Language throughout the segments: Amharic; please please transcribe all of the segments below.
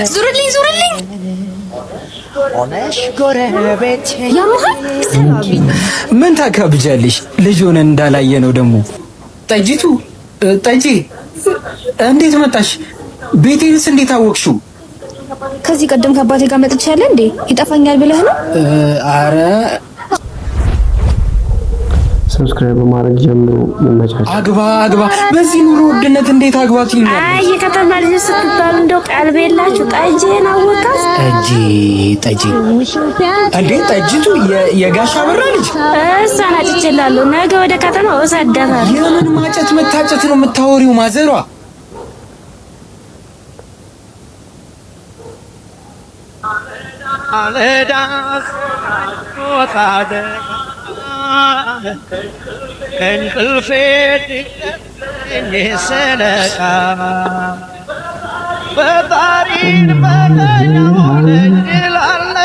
ዙርልኝ ዙርልኝ ያመሃል ሰላቢ ምን ታካብጃለሽ? ልጅ ሆነን እንዳላየ ነው ደግሞ። ጠጂቱ ጠጂ እንዴት መጣሽ? ቤቴንስ እንዴት አወቅሽው? ከዚህ ቀደም ከአባቴ ጋር መጥቻለሁ እንዴ? ይጠፋኛል ብለህ ነው? አረ ሰብስክራይብ ማድረግ ጀምሮ መመቻቸት። አግባ በዚህ ኑሮ ውድነት እንዴት አግባት ይላል? አይ የከተማ ልጅ ስትባል እንደው ቀልብ የላችሁ። ጠጂን አወቃት? ጠጂ እንዴ? ጠጂቱ የጋሻ በራ ልጅ እሷን አጭቼላለሁ። ነገ ወደ ከተማ ወሰዳታለሁ። የምን ማጨት መታጨት ነው የምታወሪው? ማዘሯ አለዳስ ወጣደ እንቅልፌ ሰነቃ በባሪን በላይው ለጅላለ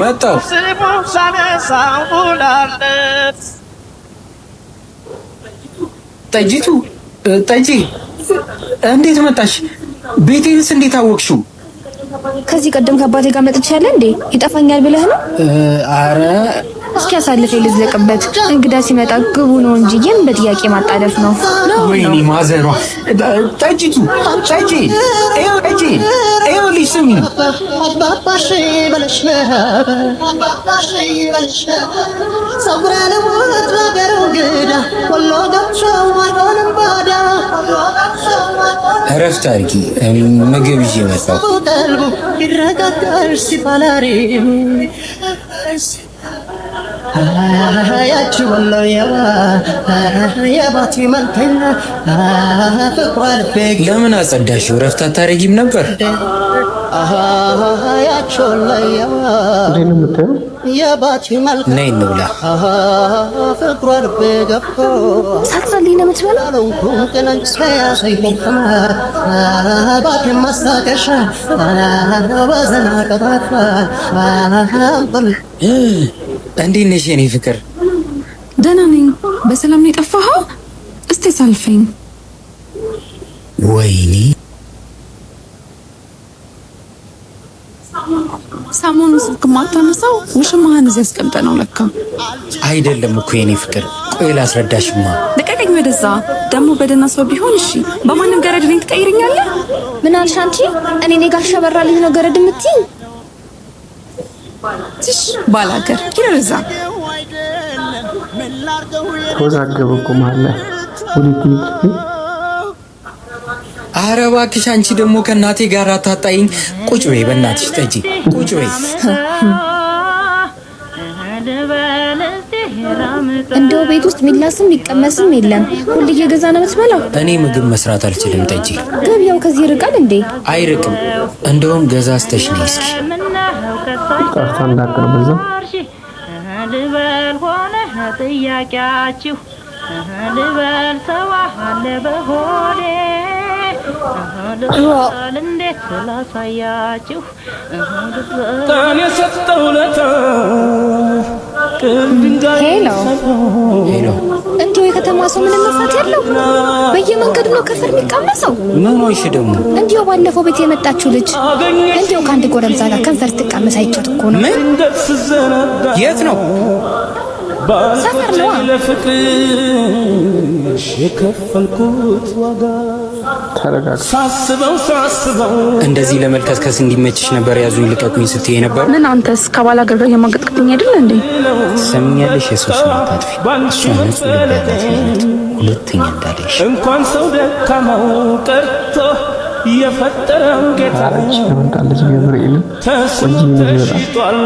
መጣው ስሙ ሳነሳው ውላለት ጠጂቱ ጠጂ እንዴት መጣሽ? ቤቴንስ እንዴት አወቅሽው? ከዚህ ቀደም ከአባቴ ጋር መጥቻለሁ እንዴ? ይጠፋኛል ብለህ ነው? አረ እስኪ አሳልፈኝ ልዝለቅበት። እንግዳ ሲመጣ ግቡ ነው እንጂ የምን በጥያቄ ማጣደፍ ነው? ወይኔ ማዘሯ ጠጂቱ ጠጂ ልጅ ስሚ አባባሽ በለሽ ሰብራን ወጥራገሩ ግዳ ወሎ ገብቶ አይሆንም ባዳ እረፍት አድርጊ። ምግብ ይዤ መጣሁ። ቀልቡ ይረጋጋል ሲባላሪ ያቺ ወሎየዋ የባቲ መልከኛ ፍቅሯ ልቤ ለምን አጸዳሽው? እረፍት አታረጊም ነበር? ያቺ ወሎየዋ የባቲ መልከኛ ነይ እንብላ። ፍቅሯ ልቤ ገብቶ ሳትጸልይ ነው የምትበላው? ባቲ ማስታገሻ በዘና ቀባቷል። እንዴት ነሽ የኔ ፍቅር? ደህና ነኝ። በሰላም ነው የጠፋኸው? እስቲ ሳልፈኝ። ወይኔ ሰሞኑን ስልክ ማታነሳው ውሽማህን እዚህ አስቀምጠህ ነው ለካ። አይደለም እኮ የኔ ፍቅር። ቆይ ላስረዳሽማ። ልቀቀኝ ወደዛ። ደግሞ በደህና ሰው ቢሆን እሺ፣ በማንም ገረድ እኔን ትቀይረኛለህ? ምን አልሽ አንቺ? እኔ ጋሻ በራ ልጅ ነው ገረድ የምትይኝ? ትሽ ባላገር ይረዛ ተወዛገበ እኮ ማለት ኧረ እባክሽ አንቺ ደግሞ ከእናቴ ጋር አታጣይኝ። ቁጭ በይ በእናትሽ ጠጂ፣ ቁጭ በይ። እንደው ቤት ውስጥ ሚላስም ሚቀመስም የለም። ሁሉ እየገዛ ነው የምትበላው? እኔ ምግብ መስራት አልችልም ጠጂ። ገበያው ከዚህ ይርቃል እንዴ? አይርቅም። እንደውም ገዛዝተሽ ነይ እስኪ። ጠርታ እንዳቀርብ እዛ ልበል ሆነ ጥያቄያችሁ ልበል ሰው አለ በሆዴ ልበል እንዴት ላሳያችሁ ቀን የሰጠው ለታ ሄሎ እንዲሁ የከተማ ሰው ምን መፋት ያለው በየመንገዱ ነው ከፍር የሚቀመሰው። ምን ሆንሽ ደግሞ? እንዲሁ ባለፈው ቤት የመጣችው ልጅ እንዲሁ ከአንድ ጎረምሳ ጋር ከንፈር ትቀመስ አይቻት እኮ ነው። ምን? የት ነው? ሰፈር ነው። ለፍቅርሽ የከፈልኩት ዋጋ ሳስበው እንደዚህ ለመልከስከስ እንዲመችሽ ነበር ያዙኝ ልቀቁኝ ስትይ ነበር። ምን አንተስ ከባላገር ጋር የማገጥቅኝ አይደል እንዴ? ሰምኛለሽ? የሶስት ማታጥፊ እሷ ንጹህ ልብ ያላት ናት። ሁለተኛ እንዳለሽ እንኳን ሰው ደካማው ቀርቶ የፈጠረው ጌታ ታለች ገብርኤል ተሽጧል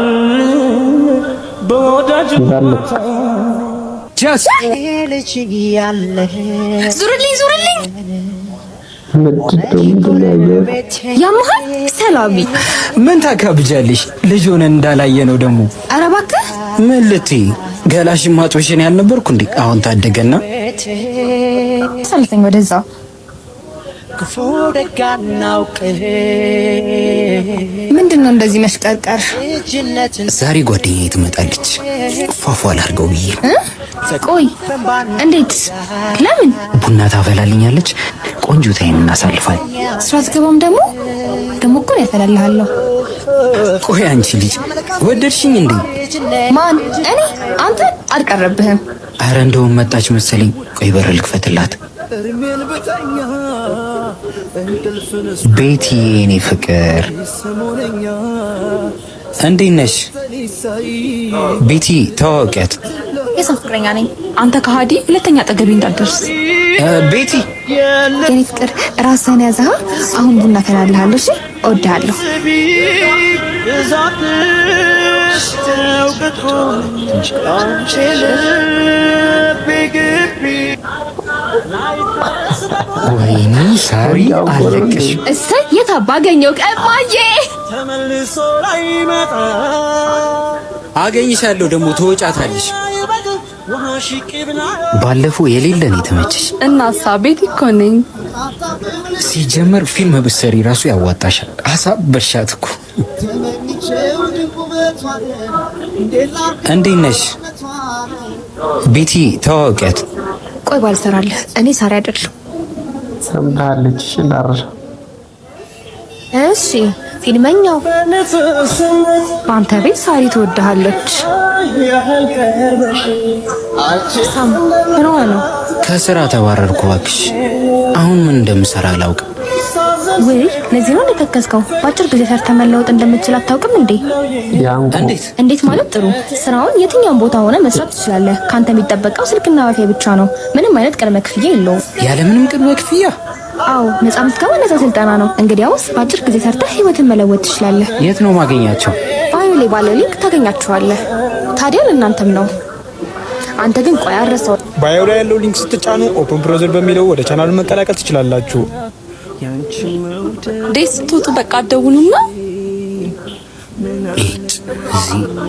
በወዳጅ ጃስ ዙርልኝ ያመሃል ሰላቢ ምን ታካብጃለሽ? ልጅ ሆነን እንዳላየ ነው ደግሞ። ኧረ እባክህ ምን ልትይ? ገላሽ ማጥበሽን ያልነበርኩ እንዴ? አሁን ታደገና ሰልፈኝ ወደዛ። ክፉ ደግ አናውቅም። ምንድነው እንደዚህ መሽቀርቀር? ዛሬ ጓደኛዬ ትመጣለች። ፏፏ ላድርገው ብዬ ቆይ እንዴት? ለምን? ቡና ታፈላልኛለች። ቆንጆ ታይም እናሳልፋለን። እሷ አትገባም ደግሞ እኮ ያፈላልሃለሁ። ቆይ አንቺ ልጅ ወደድሽኝ እንዴ? ማን? እኔ? አንተ አልቀረብህም። አረ እንደውም መጣች መሰለኝ። ቆይ በር ልክፈትላት። ቤቲ የኔ ፍቅር እንዴት ነሽ? ቤቲ ተዋወቂያት። የሰው ፍቅረኛ ነኝ። አንተ ከሃዲ፣ ሁለተኛ አጠገቤ እንዳትደርስ። ቤቲ የኔ ፍቅር ራስህን ያዘህ። አሁን ቡና አፈላልሃለሁ። እሺ እወድሃለሁ። ወይኔ ሳሪ አለቅሽ። እሰይ የት ባገኘው ቀማዬ። አገኝሻለሁ ደግሞ ትወጫታለሽ። ባለፈው የሌለን የተመቸሽ እናሳ ቤት እኮ ነኝ። ሲጀመር ፊልም ብትሰሪ ራሱ ያዋጣሻል። አሳበሻት እኮ። እንዴት ነሽ ቤቲ? ተዋወቂያት። ቆይ ባልሰራለህ። እኔ ሳሪ አይደለሁ። ሰምታለች እንዳረሻ። እሺ ፊልመኛው በአንተ ቤት ሳሪ ትወድሃለች። ሳም ምን ሆነ ነው? ከስራ ተባረርኩ እባክሽ። አሁን ምን እንደምሰራ አላውቅም። ወይ ለዚህ ነው የተከስከው? በአጭር ጊዜ ሰርተህ መለወጥ እንደምትችል አታውቅም እንዴ? እንዴት ማለት? ጥሩ ስራውን የትኛውም ቦታ ሆነ መስራት ትችላለህ። ካንተ የሚጠበቀው ስልክና ዋይፋይ ብቻ ነው። ምንም አይነት ቅድመ ክፍያ የለውም። ያለ ምንም ቅድመ ክፍያ? አዎ ነፃ ምዝገባ፣ ነፃ ስልጠና ነው። እንግዲያውስ በአጭር ጊዜ ሰርተህ ህይወትን መለወጥ ትችላለህ። የት ነው ማገኛቸው? ባዮ ላይ ባለው ሊንክ ታገኛቸዋለህ። ታዲያ ለእናንተም ነው። አንተ ግን ቆይ አረሳው። ባዮ ላይ ያለው ሊንክ ስትጫኑ ኦፕን ብራውዘር በሚለው ወደ ቻናሉ መቀላቀል ትችላላችሁ። ዴስ ስትወጡ በቃ አትደውሉና።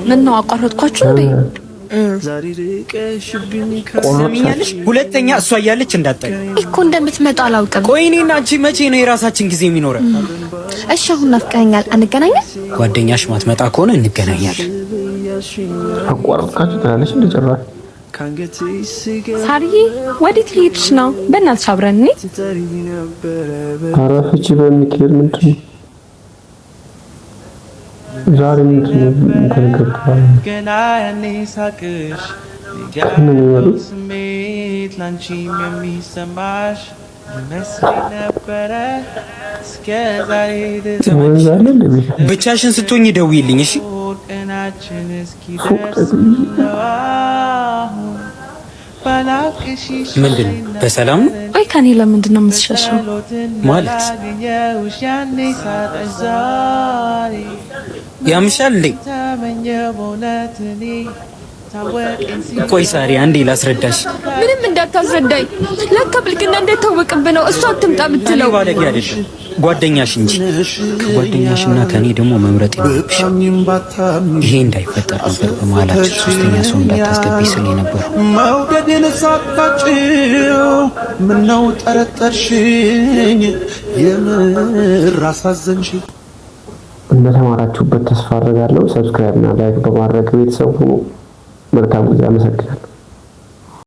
ምን ነው አቋረጥኳችሁ እንዴ? ቆመኛለሽ። ሁለተኛ እሷ እያለች እንዳጠቅ እኮ እንደምትመጣ አላውቅም። ቆይ እኔና አንቺ መቼ ነው የራሳችን ጊዜ የሚኖረን? እሺ አሁን ናፍቀኸኛል። አንገናኛለን? ጓደኛሽ ማትመጣ ከሆነ እንገናኛለን። አቋረጥካችሁ ትላለች እንደ ጭራሽ። ሳርዬ ወዴት ልሄድሽ ነው? በእናትሽ አብረን እንሂድ። ኧረ ፍቺ በሚካኤል ምንድን ነው ዛሬ? ምንድን ነው ተንከባለ ገና ያኔ ሳቅሽ ስሜት ላንቺም የሚሰማሽ መስሎኝ ነበረ እስከ ዛሬ ብቻሽን ስትሆኝ ደውይልኝ እሺ? ቀናችን እስኪደርስ ምንድን ነው? በሰላም ነው? ቆይ ከኔ ለምንድን ነው የምትሸሸው? ማለት ያምሻል እንዴ? ቆይ ሳሪ አንዴ ላስረዳሽ። ምንም እንዳታስረዳኝ። ለካ ብልግና እንደታወቅብህ ነው። እሷ አትምጣ ብትለው ባለጌ አይደለም ጓደኛሽ እንጂ። ከጓደኛሽና ከኔ ደግሞ መምረጥ ይኖርብሽ። ይሄ እንዳይፈጠር ነበር በመሀላችን ሶስተኛ ሰው እንዳታስገቢ ስል የነበረው። መውደድን ሳታጭው ምነው ጠረጠርሽኝ? የምር አሳዘንሽኝ። እንደተማራችሁበት ተስፋ አደርጋለሁ። ሰብስክራይብ እና ላይክ በማድረግ ቤተሰብ ሁኑ። መልካም ጊዜ። አመሰግናለሁ።